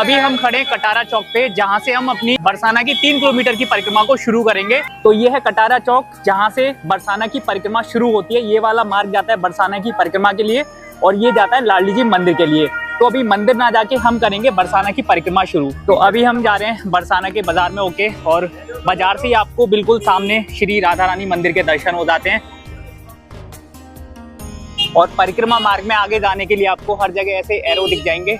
अभी हम खड़े हैं कटारा चौक पे, जहाँ से हम अपनी बरसाना की 3 किलोमीटर की परिक्रमा को शुरू करेंगे। तो ये है कटारा चौक, जहाँ से बरसाना की परिक्रमा शुरू होती है। ये वाला मार्ग जाता है बरसाना की परिक्रमा के लिए और ये जाता है लाडली जी मंदिर के लिए। तो अभी मंदिर ना जाके हम करेंगे बरसाना की परिक्रमा शुरू। तो अभी हम जा रहे हैं बरसाना के बाजार में होके, और बाजार से ही आपको बिल्कुल सामने श्री राधा रानी मंदिर के दर्शन हो जाते हैं। और परिक्रमा मार्ग में आगे जाने के लिए आपको हर जगह ऐसे एरो दिख जाएंगे।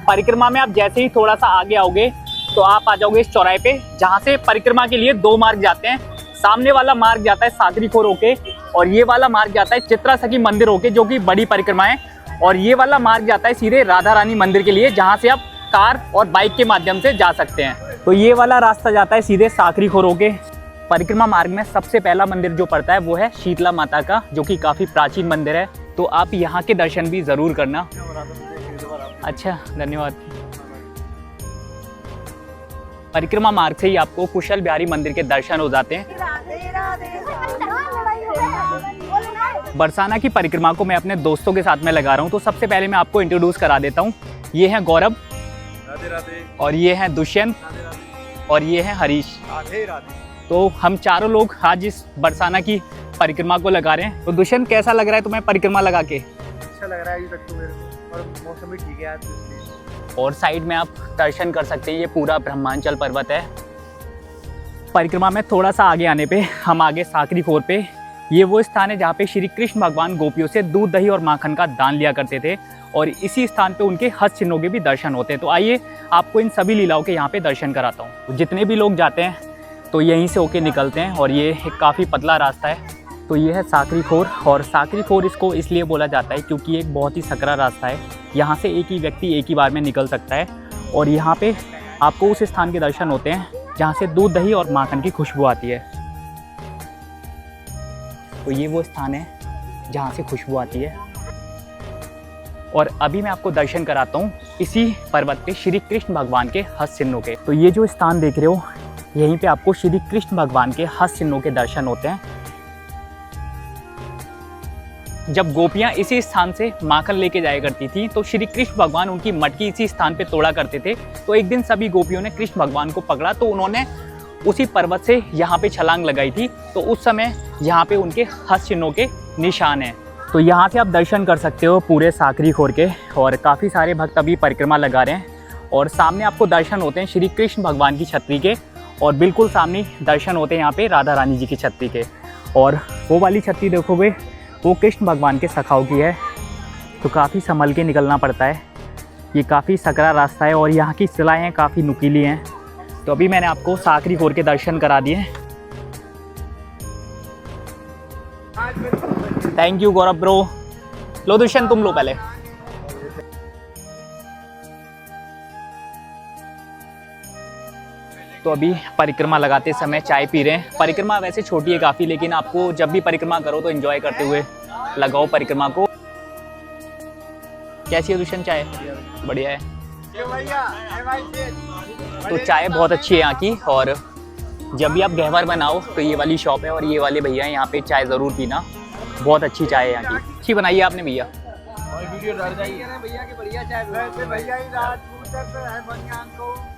परिक्रमा में आप जैसे ही थोड़ा सा आगे आओगे तो आप आ जाओगे इस चौराहे पे, जहाँ से परिक्रमा के लिए 2 मार्ग जाते हैं। सामने वाला मार्ग जाता है साकरीखोर होके, और ये वाला मार्ग जाता है चित्रा सखी मंदिर होके, जो कि बड़ी परिक्रमा है। और ये वाला मार्ग जाता है सीधे राधा रानी मंदिर के लिए, जहाँ से आप कार और बाइक के माध्यम से जा सकते हैं। तो ये वाला रास्ता जाता है सीधे साकरीखोर होके। परिक्रमा मार्ग में सबसे पहला मंदिर जो पड़ता है वो है शीतला माता का, जो कि काफ़ी प्राचीन मंदिर है। तो आप यहाँ के दर्शन भी ज़रूर करना। अच्छा, धन्यवाद। परिक्रमा मार्ग से ही आपको कुशल बिहारी मंदिर के दर्शन हो जाते हैं। बरसाना की परिक्रमा को मैं अपने दोस्तों के साथ में लगा रहा हूँ। तो सबसे पहले मैं आपको इंट्रोड्यूस करा देता हूँ। ये हैं गौरव, और ये हैं दुष्यंत, और ये हैं हरीश। तो हम चारों लोग आज इस बरसाना की परिक्रमा को लगा रहे हैं। तो दुष्यंत, कैसा लग रहा है तुम्हें परिक्रमा लगा के? अच्छा लग रहा है अभी तक तो मेरे को, और मौसम भी ठीक है आज तो। और साइड में आप दर्शन कर सकते हैं, ये पूरा ब्रह्मांचल पर्वत है। परिक्रमा में थोड़ा सा आगे आने पे हम आगे साकरीखोर पे, ये वो स्थान है जहाँ पे श्री कृष्ण भगवान गोपियों से दूध, दही और माखन का दान लिया करते थे, और इसी स्थान पे उनके हस्त चिन्हों के भी दर्शन होते हैं। तो आइए आपको इन सभी लीलाओं के यहाँ पे दर्शन कराता हूँ। जितने भी लोग जाते हैं तो यहीं से होके निकलते हैं, और ये एक काफ़ी पतला रास्ता है। तो ये है साकरीखोर, और साकरीखोर इसको इसलिए बोला जाता है क्योंकि एक बहुत ही सकरा रास्ता है। यहाँ से एक ही व्यक्ति एक ही बार में निकल सकता है, और यहाँ पे आपको उस स्थान के दर्शन होते हैं जहाँ से दूध, दही और माखन की खुशबू आती है। तो ये वो स्थान है जहाँ से खुशबू आती है। और अभी मैं आपको दर्शन कराता हूँ इसी पर्वत पे श्री कृष्ण भगवान के हस्त चिन्हों के। तो ये जो स्थान देख रहे हो, यहीं पे आपको श्री कृष्ण भगवान के हस्त चिन्हों के दर्शन होते हैं। जब गोपियां इसी स्थान से माखन लेके जाया करती थी, तो श्री कृष्ण भगवान उनकी मटकी इसी स्थान पे तोड़ा करते थे। तो एक दिन सभी गोपियों ने कृष्ण भगवान को पकड़ा, तो उन्होंने उसी पर्वत से यहाँ पे छलांग लगाई थी। तो उस समय यहाँ पे उनके हस्त चिन्हों के निशान हैं। तो यहाँ से आप दर्शन कर सकते हो पूरे साकरीखोर के, और काफ़ी सारे भक्त अभी परिक्रमा लगा रहे हैं। और सामने आपको दर्शन होते हैं श्री कृष्ण भगवान की छतरी के, और बिल्कुल सामने दर्शन होते हैं यहाँ पे राधा रानी जी की छतरी के। और वो वाली छतरी देखोगे, वो कृष्ण भगवान के सखाओं की है। तो काफ़ी संभल के निकलना पड़ता है, ये काफ़ी सकरा रास्ता है, और यहाँ की शिलाएँ काफ़ी नुकीली हैं। तो अभी मैंने आपको साकरीखोर के दर्शन करा दिए। Thank you Gaurav bro. लो दुष्यंत, तुम लो पहले। तो अभी परिक्रमा लगाते समय चाय पी रहे हैं। परिक्रमा वैसे छोटी है काफ़ी, लेकिन आपको जब भी परिक्रमा करो तो एंजॉय करते हुए लगाओ परिक्रमा को। कैसी है दुष्यंत चाय? बढ़िया है। तो चाय बहुत अच्छी है यहाँ की, और जब भी आप गहवर बनाओ तो ये वाली शॉप है, और ये वाले भैया यहाँ पे चाय ज़रूर पीना। बहुत अच्छी चाय है यहाँ की। अच्छी बनाई है आपने भैया।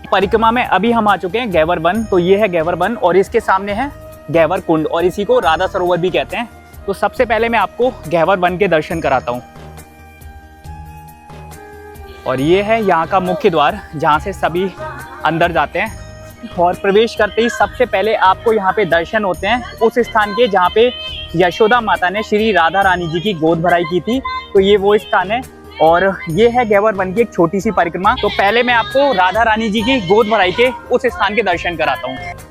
परिक्रमा में अभी हम आ चुके हैं गैवर वन। तो ये है गैवर वन, और इसके सामने है गैवर कुंड, और इसी को राधा सरोवर भी कहते हैं। तो सबसे पहले मैं आपको गैवर वन के दर्शन कराता हूँ। और ये है यहाँ का मुख्य द्वार, जहाँ से सभी अंदर जाते हैं। और प्रवेश करते ही सबसे पहले आपको यहाँ पे दर्शन होते हैं उस स्थान के जहाँ पे यशोदा माता ने श्री राधा रानी जी की गोद भराई की थी। तो ये वो स्थान है, और ये है गैवर वन की एक छोटी सी परिक्रमा। तो पहले मैं आपको राधा रानी जी की गोद भराई के उस स्थान के दर्शन कराता हूँ।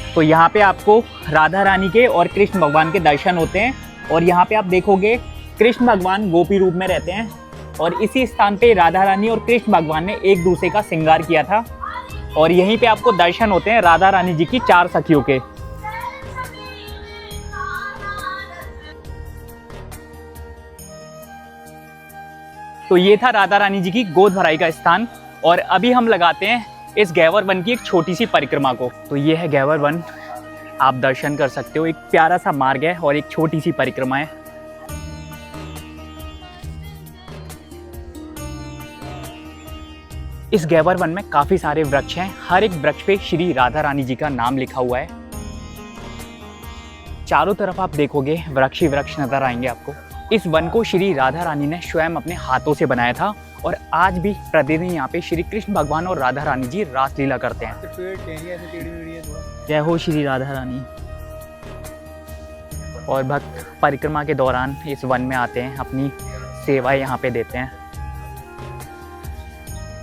तो यहाँ पे आपको राधा रानी के और कृष्ण भगवान के दर्शन होते हैं, और यहाँ पे आप देखोगे कृष्ण भगवान गोपी रूप में रहते हैं, और इसी स्थान पे राधा रानी और कृष्ण भगवान ने एक दूसरे का श्रृंगार किया था। और यहीं पे आपको दर्शन होते हैं राधा रानी जी की 4 सखियों के। तो ये था राधा रानी जी की गोद भराई का स्थान। और अभी हम लगाते हैं इस गैवर वन की एक छोटी सी परिक्रमा को। तो ये है गैवर वन, आप दर्शन कर सकते हो। एक प्यारा सा मार्ग है और एक छोटी सी परिक्रमा है। इस गैवर वन में काफी सारे वृक्ष हैं। हर एक वृक्ष पे श्री राधा रानी जी का नाम लिखा हुआ है। चारों तरफ आप देखोगे वृक्ष ही वृक्ष नजर आएंगे आपको। इस वन को श्री राधा रानी ने स्वयं अपने हाथों से बनाया था और आज भी प्रतिदिन यहाँ पे श्री कृष्ण भगवान और राधा रानी जी रासलीला करते हैं। जय हो श्री राधा रानी। और भक्त परिक्रमा के दौरान इस वन में आते हैं, अपनी सेवाएं यहाँ पे देते हैं।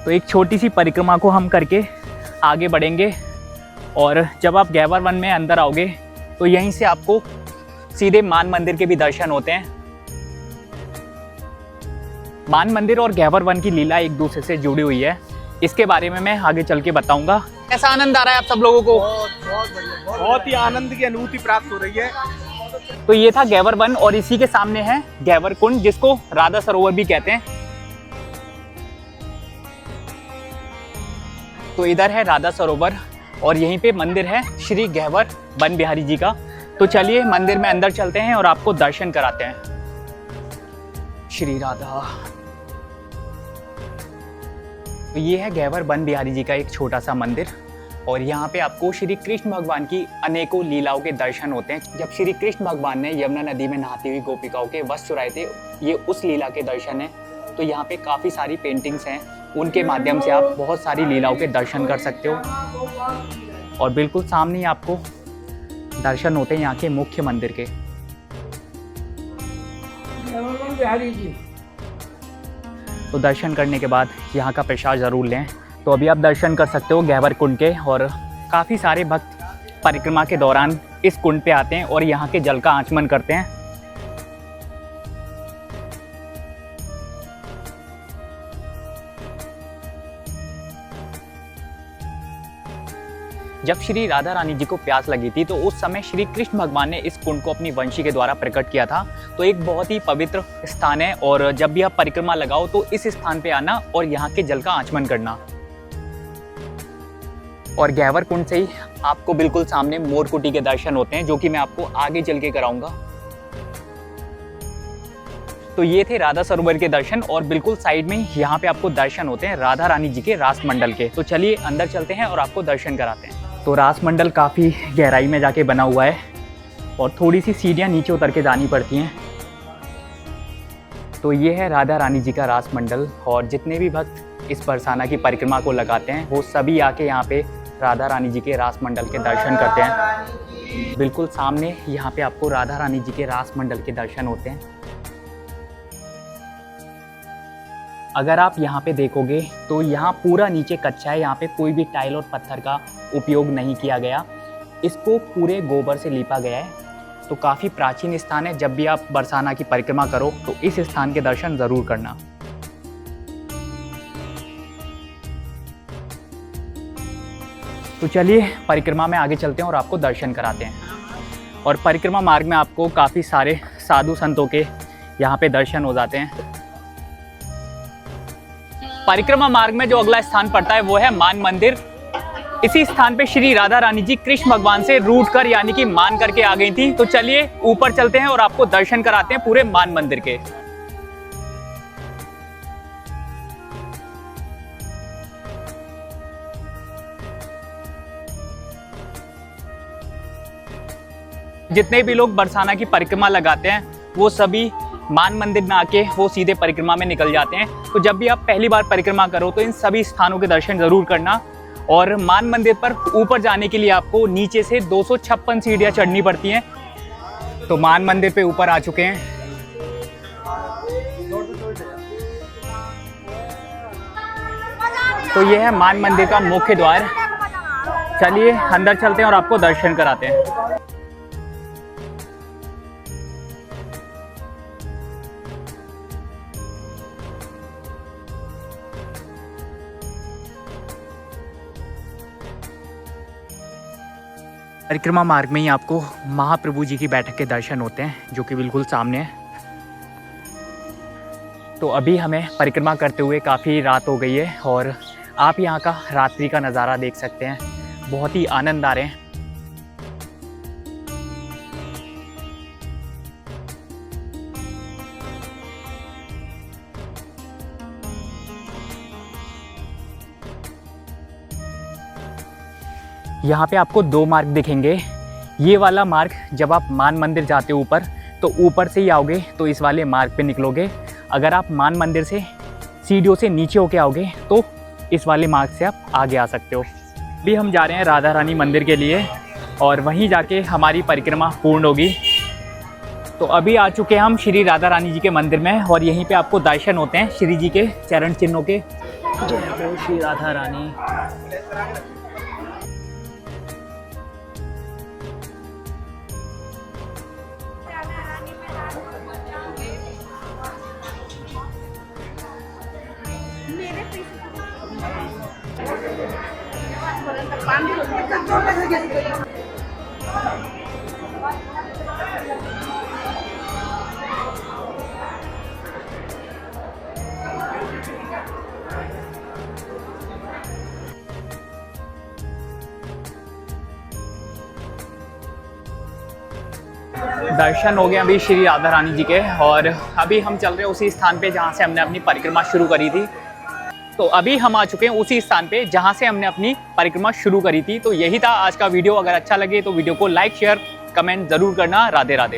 तो एक छोटी सी परिक्रमा को हम करके आगे बढ़ेंगे और जब आप गैवर वन में अंदर आओगे तो यहीं से आपको सीधे मान मंदिर के भी दर्शन होते हैं। मान मंदिर और गैवर वन की लीला एक दूसरे से जुड़ी हुई है। इसके बारे में मैं आगे चल के बताऊंगा। कैसा आनंद आ रहा है आप सब लोगों को? बहुत ही आनंद की अनुभूति प्राप्त हो रही है। तो ये था गैवर वन और इसी के सामने है गैवर कुंड, जिसको राधा सरोवर भी कहते हैं। तो इधर है राधा सरोवर और यहीं पे मंदिर है श्री गैवर वन बिहारी जी का। तो चलिए मंदिर में अंदर चलते हैं और आपको दर्शन कराते हैं। श्री राधा। तो ये है गैवर वन बिहारी जी का एक छोटा सा मंदिर और यहाँ पे आपको श्री कृष्ण भगवान की अनेकों लीलाओं के दर्शन होते हैं। जब श्री कृष्ण भगवान ने यमुना नदी में नहाती हुई गोपिकाओं के वस्त्र चुराए थे, ये उस लीला के दर्शन है। तो यहाँ पे काफ़ी सारी पेंटिंग्स हैं, उनके माध्यम से आप बहुत सारी लीलाओं के दर्शन कर सकते हो। और बिल्कुल सामने ही आपको दर्शन होते हैं यहाँ के मुख्य मंदिर के। तो दर्शन करने के बाद यहाँ का प्रसाद जरूर लें। तो अभी आप दर्शन कर सकते हो गैवर कुंड के और काफ़ी सारे भक्त परिक्रमा के दौरान इस कुंड पे आते हैं और यहाँ के जल का आचमन करते हैं। जब श्री राधा रानी जी को प्यास लगी थी तो उस समय श्री कृष्ण भगवान ने इस कुंड को अपनी वंशी के द्वारा प्रकट किया था। तो एक बहुत ही पवित्र स्थान है और जब भी आप परिक्रमा लगाओ तो इस स्थान पे आना और यहाँ के जल का आचमन करना। और गैवर कुंड से ही आपको बिल्कुल सामने मोरकुटी के दर्शन होते हैं, जो कि मैं आपको आगे चल के कराऊंगा। तो ये थे राधा सरोवर के दर्शन और बिल्कुल साइड में यहाँ पे आपको दर्शन होते हैं राधा रानी जी के रास मंडल के। तो चलिए अंदर चलते हैं और आपको दर्शन कराते हैं। तो रास मंडल काफ़ी गहराई में जाके बना हुआ है और थोड़ी सी सीढ़ियाँ नीचे उतर के जानी पड़ती हैं। तो ये है राधा रानी जी का रास मंडल और जितने भी भक्त इस बरसाना की परिक्रमा को लगाते हैं वो सभी आके यहाँ पे राधा रानी जी के रास मंडल के दर्शन करते हैं। बिल्कुल सामने यहाँ पे आपको राधा रानी जी के रास मंडल के दर्शन होते हैं। अगर आप यहाँ पे देखोगे तो यहाँ पूरा नीचे कच्चा है, यहाँ पे कोई भी टाइल और पत्थर का उपयोग नहीं किया गया, इसको पूरे गोबर से लीपा गया है। तो काफ़ी प्राचीन स्थान है। जब भी आप बरसाना की परिक्रमा करो तो इस स्थान के दर्शन ज़रूर करना। तो चलिए परिक्रमा में आगे चलते हैं और आपको दर्शन कराते हैं। और परिक्रमा मार्ग में आपको काफ़ी सारे साधु संतों के यहाँ पे दर्शन हो जाते हैं। परिक्रमा मार्ग में जो अगला स्थान पड़ता है वो है मान मंदिर। इसी स्थान पे श्री राधा रानी जी कृष्ण भगवान से रूठ कर यानी कि मान करके आ गई थी। तो चलिए ऊपर चलते हैं और आपको दर्शन कराते हैं पूरे मान मंदिर के। जितने भी लोग बरसाना की परिक्रमा लगाते हैं वो सभी मान मंदिर में आके वो सीधे परिक्रमा में निकल जाते हैं। तो जब भी आप पहली बार परिक्रमा करो तो इन सभी स्थानों के दर्शन जरूर करना। और मान मंदिर पर ऊपर जाने के लिए आपको नीचे से 256 सीढ़ियाँ चढ़नी पड़ती हैं। तो मान मंदिर पे ऊपर आ चुके हैं। तो ये है मान मंदिर का मुख्य द्वार। चलिए अंदर चलते हैं और आपको दर्शन कराते हैं। परिक्रमा मार्ग में ही आपको महाप्रभु जी की बैठक के दर्शन होते हैं, जो कि बिल्कुल सामने है। तो अभी हमें परिक्रमा करते हुए काफ़ी रात हो गई है और आप यहाँ का रात्रि का नज़ारा देख सकते हैं, बहुत ही आनंद आ रहे हैं। यहाँ पे आपको दो मार्ग दिखेंगे। ये वाला मार्ग जब आप मान मंदिर जाते हो ऊपर, तो ऊपर से ही आओगे तो इस वाले मार्ग पे निकलोगे। अगर आप मान मंदिर से सीढ़ियों से नीचे होके आओगे तो इस वाले मार्ग से आप आगे आ सकते हो। अभी हम जा रहे हैं राधा रानी मंदिर के लिए और वहीं जाके हमारी परिक्रमा पूर्ण होगी। तो अभी आ चुके हैं हम श्री राधा रानी जी के मंदिर में और यहीं पे आपको दर्शन होते हैं श्री जी के चरण चिन्हों के। जय हो श्री राधा रानी। दर्शन हो गए अभी श्री राधा रानी जी के और अभी हम चल रहे हैं उसी स्थान पे जहाँ से हमने अपनी परिक्रमा शुरू करी थी। तो अभी हम आ चुके हैं उसी स्थान पे जहाँ से हमने अपनी परिक्रमा शुरू करी थी। तो यही था आज का वीडियो। अगर अच्छा लगे तो वीडियो को लाइक शेयर कमेंट ज़रूर करना। राधे राधे।